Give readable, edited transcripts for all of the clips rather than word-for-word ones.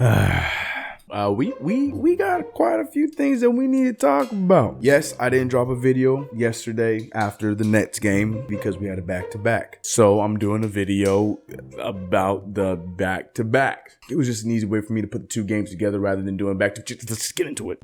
We got quite a few things that we need to talk about. Yes, I didn't drop a video yesterday after the Nets game because we had a back-to-back. So I'm doing a video about the back-to-back. It was just an easy way for me to put the two games together rather than doing back-to-back. Let's just get into it.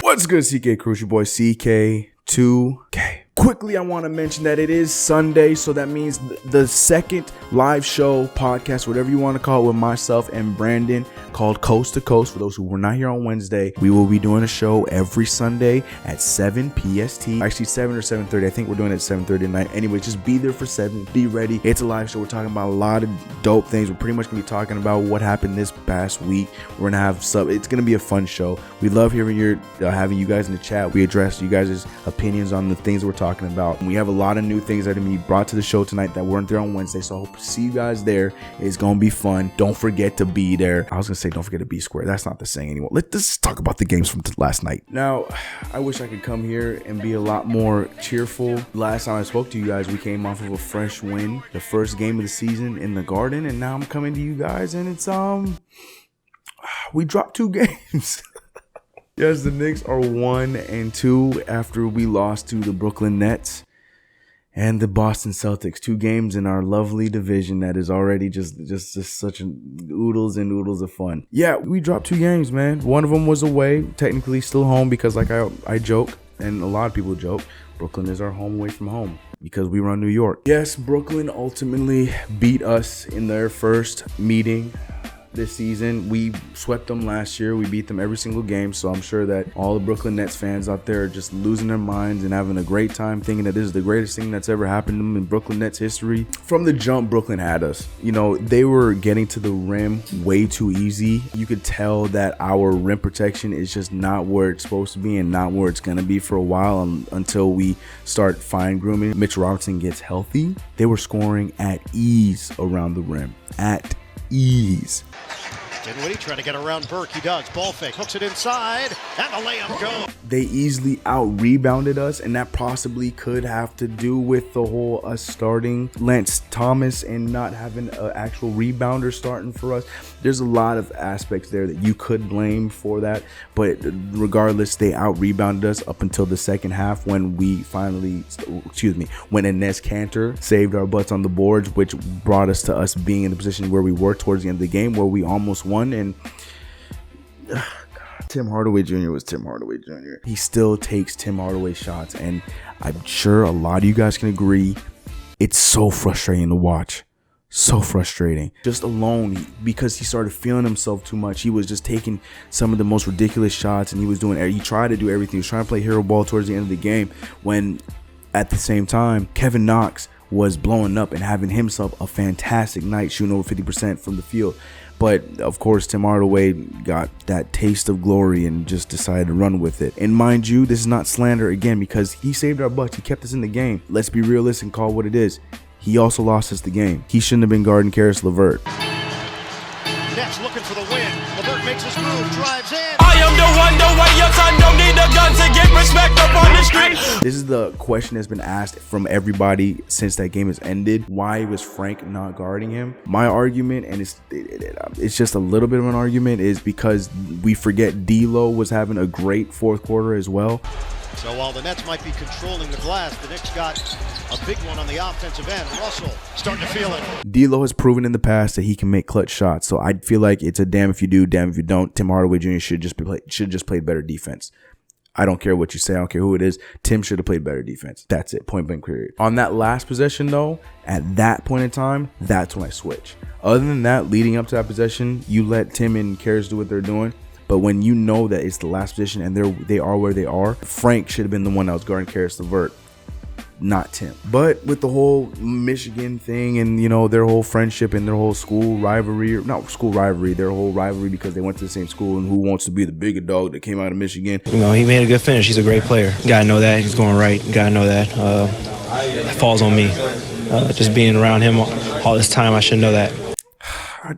What's good, CK Crew? It's your boy CK2K. Quickly, I want to mention that it is Sunday, so that means the second live show, podcast, whatever you want to call it, with myself and Brandon, called Coast to Coast. For those who were not here on Wednesday, we will be doing a show every Sunday at 7 PST. Actually, 7 or 7:30. I think we're doing it at 7:30 tonight. Anyway, just be there for 7. Be ready. It's a live show. We're talking about a lot of dope things. We're pretty much going to be talking about what happened this past week. We're going to have it's going to be a fun show. We love hearing having you guys in the chat. We address you guys' opinions on the things we're talking about. We have a lot of new things that are going to be brought to the show tonight that weren't there on Wednesday, so I hope to see you guys there. It's going to be fun. Don't forget to be there. I was going to say don't forget to be square. That's not the saying anymore. Let's talk about the games from last night. Now, I wish I could come here and be a lot more cheerful. Last time I spoke to you guys, we came off of a fresh win, the first game of the season in the Garden, and now I'm coming to you guys and it's we dropped 2 games. Yes, the Knicks are 1-2 after we lost to the Brooklyn Nets and the Boston Celtics. 2 games in our lovely division that is already just such oodles and oodles of fun. Yeah, we dropped 2 games, man. One of them was away, technically still home because like I joke, and a lot of people joke, Brooklyn is our home away from home because we run New York. Yes, Brooklyn ultimately beat us in their first meeting this season. We swept them last year. We beat them every single game. So I'm sure that all the Brooklyn Nets fans out there are just losing their minds and having a great time thinking that this is the greatest thing that's ever happened to them in Brooklyn Nets history. From the jump, Brooklyn had us. You know, they were getting to the rim way too easy. You could tell that our rim protection is just not where it's supposed to be and not where it's going to be for a while until we start fine grooming. Mitchell Robinson gets healthy. They were scoring at ease around the rim. At ease. Dinwiddie trying to get around Burke. He does. Ball fake. Hooks it inside. And the layup goes. They easily out-rebounded us, and that possibly could have to do with the whole us starting Lance Thomas and not having an actual rebounder starting for us. There's a lot of aspects there that you could blame for that, but regardless, they out-rebounded us up until the second half when we finally, when Enes Kanter saved our butts on the boards, which brought us to us being in the position where we were towards the end of the game, where we almost won. And Tim Hardaway Jr. was Tim Hardaway Jr. He still takes Tim Hardaway shots, and I'm sure a lot of you guys can agree, it's so frustrating to watch. So frustrating. Just alone, because he started feeling himself too much. He was just taking some of the most ridiculous shots, and he tried to do everything. He was trying to play hero ball towards the end of the game, when at the same time, Kevin Knox was blowing up and having himself a fantastic night, shooting over 50% from the field. But, of course, Tim Hardaway got that taste of glory and just decided to run with it. And mind you, this is not slander again because he saved our butts. He kept us in the game. Let's be realistic and call it what it is. He also lost us the game. He shouldn't have been guarding Karis LeVert. Nets looking for the win. LeVert makes his move, drives in. I am the one, way your son don't need a gun to get respect up on the street. This is the question that's been asked from everybody since that game has ended. Why was Frank not guarding him? My argument, and it's just a little bit of an argument, is because we forget D'Lo was having a great fourth quarter as well. So while the Nets might be controlling the glass, the Knicks got a big one on the offensive end. Russell starting to feel it. D'Lo has proven in the past that he can make clutch shots. So I feel like it's a damn if you do, damn if you don't. Tim Hardaway Jr. should just play better defense. I don't care what you say. I don't care who it is. Tim should have played better defense. That's it. Point blank period. On that last possession, though, at that point in time, that's when I switch. Other than that, leading up to that possession, you let Tim and Karis do what they're doing. But when you know that it's the last position and they are where they are, Frank should have been the one that was guarding Karis LeVert, not Tim. But with the whole Michigan thing and, you know, their whole friendship and their whole school rivalry, not school rivalry, their whole rivalry because they went to the same school and who wants to be the bigger dog that came out of Michigan. You know, he made a good finish. He's a great player. You gotta know that. He's going right. You gotta know that. That falls on me. Just being around him all this time, I should know that.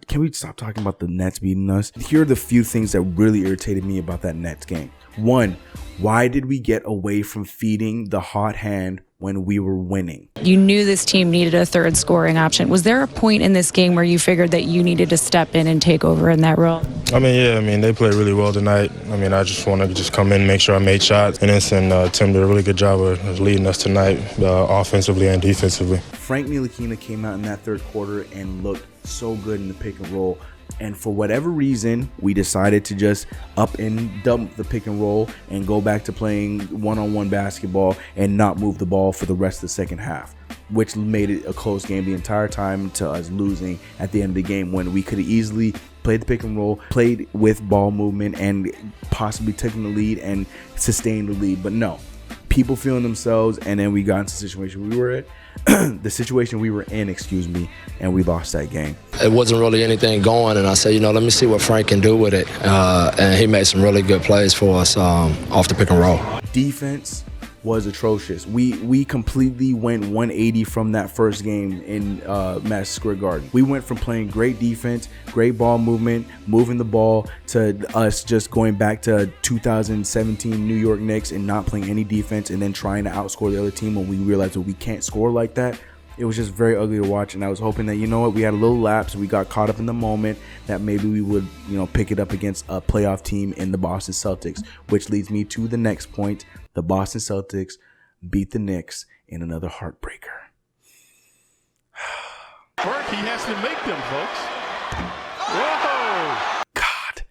Can we stop talking about the Nets beating us? Here are the few things that really irritated me about that Nets game. One, why did we get away from feeding the hot hand when we were winning. You knew this team needed a third scoring option. Was there a point in this game where you figured that you needed to step in and take over in that role? They played really well tonight. I just want to come in and make sure I made shots. And Tim did a really good job of leading us tonight, offensively and defensively. Frank Ntilikina came out in that third quarter and looked so good in the pick and roll. And for whatever reason, we decided to just up and dump the pick and roll and go back to playing one-on-one basketball and not move the ball for the rest of the second half, which made it a close game the entire time to us losing at the end of the game when we could have easily played the pick and roll, played with ball movement, and possibly taken the lead and sustained the lead. But no, people feeling themselves, and then we got into the situation we were in. And we lost that game. It wasn't really anything going, and I said, let me see what Frank can do with it. And he made some really good plays for us off the pick and roll. Defense was atrocious. We completely went 180 from that first game in Madison Square Garden. We went from playing great defense, great ball movement, moving the ball, to us just going back to 2017 New York Knicks and not playing any defense and then trying to outscore the other team when we realized that we can't score like that. It was just very ugly to watch, and I was hoping that, we had a little lapse, we got caught up in the moment, that maybe we would, pick it up against a playoff team in the Boston Celtics, which leads me to the next point. The Boston Celtics beat the Knicks in another heartbreaker. He has to make them, folks. Whoa! God.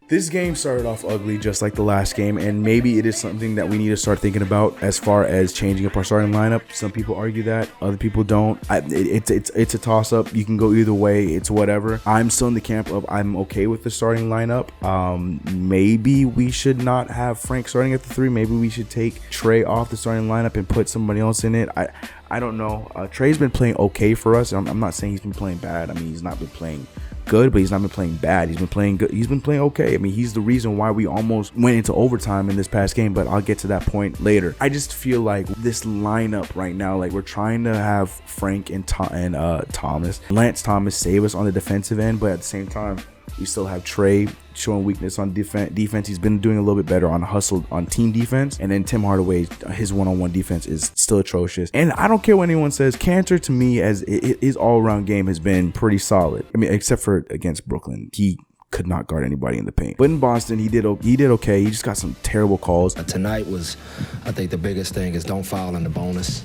This game started off ugly just like the last game, and maybe it is something that we need to start thinking about as far as changing up our starting lineup. Some people argue that, other people don't. It's a toss-up. You can go either way. It's whatever. I'm still in the camp of I'm okay with the starting lineup. Maybe we should not have Frank starting at the 3. Maybe we should take Trey off the starting lineup and put somebody else in it. I don't know. Trey's been playing okay for us. I'm not saying he's been playing bad. He's not been playing good, but he's not been playing bad. He's been playing good. He's been playing okay. He's the reason why we almost went into overtime in this past game, but I'll get to that point later. I just feel like this lineup right now, like we're trying to have Frank and Lance Thomas save us on the defensive end, but at the same time, we still have Trey showing weakness on defense. He's been doing a little bit better on hustle on team defense. And then Tim Hardaway, his one-on-one defense is still atrocious. And I don't care what anyone says. Cantor, to me, as his all-around game has been pretty solid. Except for against Brooklyn. He could not guard anybody in the paint. But in Boston, he did okay. He just got some terrible calls. Tonight was, I think the biggest thing is don't foul in the bonus.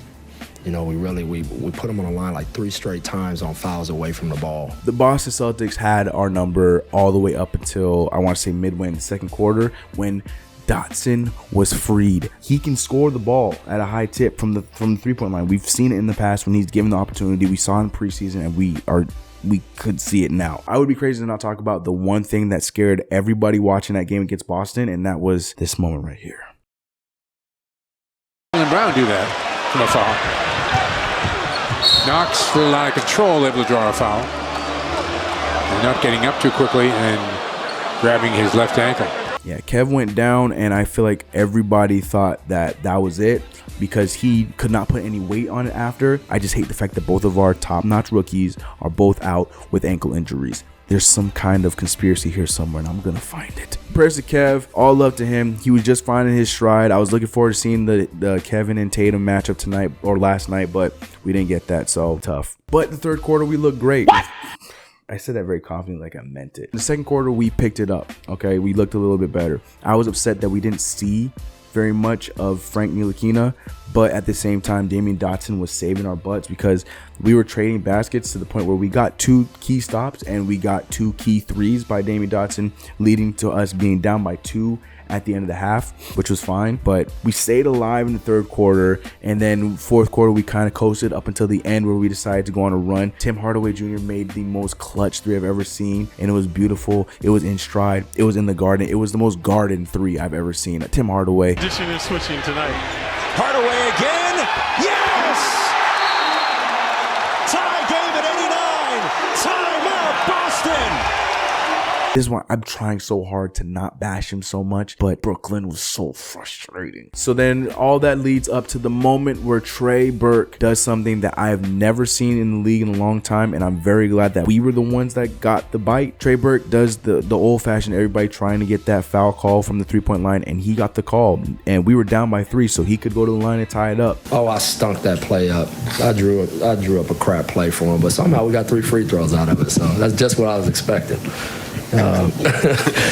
We put them on the line like 3 straight times on fouls away from the ball. The Boston Celtics had our number all the way up until, I want to say, midway in the second quarter when Dotson was freed. He can score the ball at a high tip from the 3-point line. We've seen it in the past when he's given the opportunity. We saw it in preseason, and we could see it now. I would be crazy to not talk about the one thing that scared everybody watching that game against Boston, and that was this moment right here. And Brown do that from a foul. Knox, a little out of control, able to draw a foul. And not getting up too quickly and grabbing his left ankle. Yeah, Kev went down, and I feel like everybody thought that was it because he could not put any weight on it after. I just hate the fact that both of our top-notch rookies are both out with ankle injuries. There's some kind of conspiracy here somewhere, and I'm going to find it. Prayers to Kev. All love to him. He was just finding his stride. I was looking forward to seeing the Kevin and Tatum matchup tonight or last night, but we didn't get that, so tough. But the third quarter, we looked great. I said that very confidently, like I meant it. In the second quarter, we picked it up, okay? We looked a little bit better. I was upset that we didn't see very much of Frank Ntilikina, but at the same time, Damian Dotson was saving our butts because we were trading baskets to the point where we got 2 key stops and we got 2 key threes by Damian Dotson, leading to us being down by 2 at the end of the half, which was fine. But we stayed alive in the third quarter, and then fourth quarter we kind of coasted up until the end where we decided to go on a run. Tim Hardaway Jr. made the most clutch 3 I've ever seen, and it was beautiful. It was in stride. It was in the garden. It was the most garden 3 I've ever seen. Tim Hardaway. Addition and switching tonight. Hardaway again. Yes! Tie game at 89. Timeout, Boston. This is why I'm trying so hard to not bash him so much, but Brooklyn was so frustrating. So then all that leads up to the moment where Trey Burke does something that I have never seen in the league in a long time, and I'm very glad that we were the ones that got the bite. Trey Burke does the old-fashioned everybody trying to get that foul call from the three-point line, and he got the call, and we were down by 3, so he could go to the line and tie it up. Oh, I stunk that play up. I drew up a crap play for him, but somehow we got 3 free throws out of it, so that's just what I was expecting.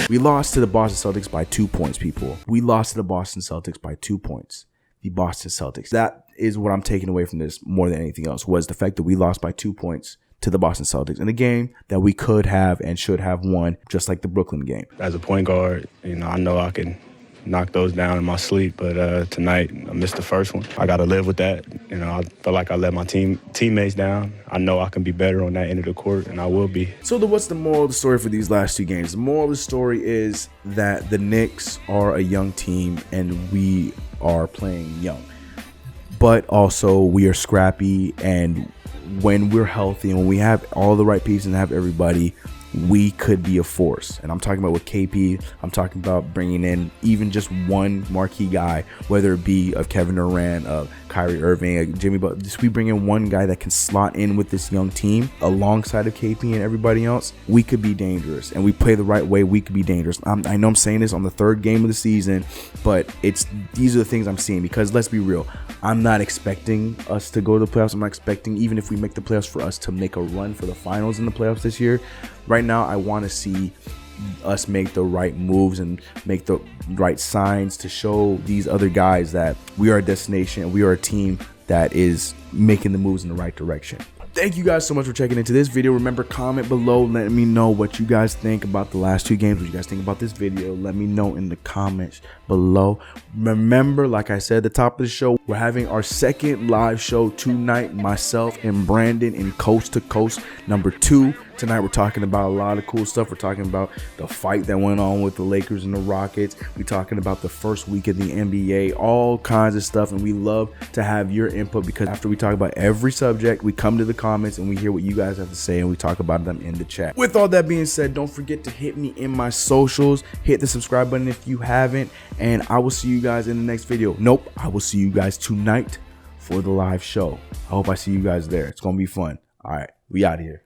We lost to the Boston Celtics by 2 points, people. We lost to the Boston Celtics by 2 points. The Boston Celtics. That is what I'm taking away from this more than anything else, was the fact that we lost by 2 points to the Boston Celtics in a game that we could have and should have won, just like the Brooklyn game. As a point guard, I know I can knock those down in my sleep, but tonight I missed the first one. I got to live with that. I feel like I let my teammates down. I know I can be better on that end of the court, and I will be. So what's the moral of the story for these last 2 games? The moral of the story is that the Knicks are a young team, and we are playing young. But also we are scrappy, and when we're healthy and when we have all the right pieces and have everybody, we could be a force. And I'm talking about with KP, I'm talking about bringing in even just one marquee guy, whether it be of Kevin Durant, of Kyrie Irving, Jimmy Butler. Just we bring in one guy that can slot in with this young team alongside of KP and everybody else, we could be dangerous. And we play the right way, we could be dangerous. I know I'm saying this on the 3rd game of the season, but these are the things I'm seeing, because let's be real, I'm not expecting us to go to the playoffs. I'm not expecting, even if we make the playoffs, for us to make a run for the finals in the playoffs this year. Right now, I want to see us make the right moves and make the right signs to show these other guys that we are a destination and we are a team that is making the moves in the right direction. Thank you guys so much for checking into this video. Remember, comment below, let me know what you guys think about the last 2 games, what you guys think about this video. Let me know in the comments below. Remember, like I said at the top of the show, we're having our 2nd live show tonight, myself and Brandon in Coast to Coast #2. Tonight we're talking about a lot of cool stuff. We're talking about the fight that went on with the Lakers and the Rockets. We're talking about the first week of the NBA, all kinds of stuff, and we love to have your input, because after we talk about every subject, we come to the comments and we hear what you guys have to say and we talk about them in the chat. With all that being said, don't forget to hit me in my socials, hit the subscribe button if you haven't, and I will see you guys in the next video. Nope, I will see you guys tonight for the live show. I hope I see you guys there. It's gonna be fun. All right, we out of here.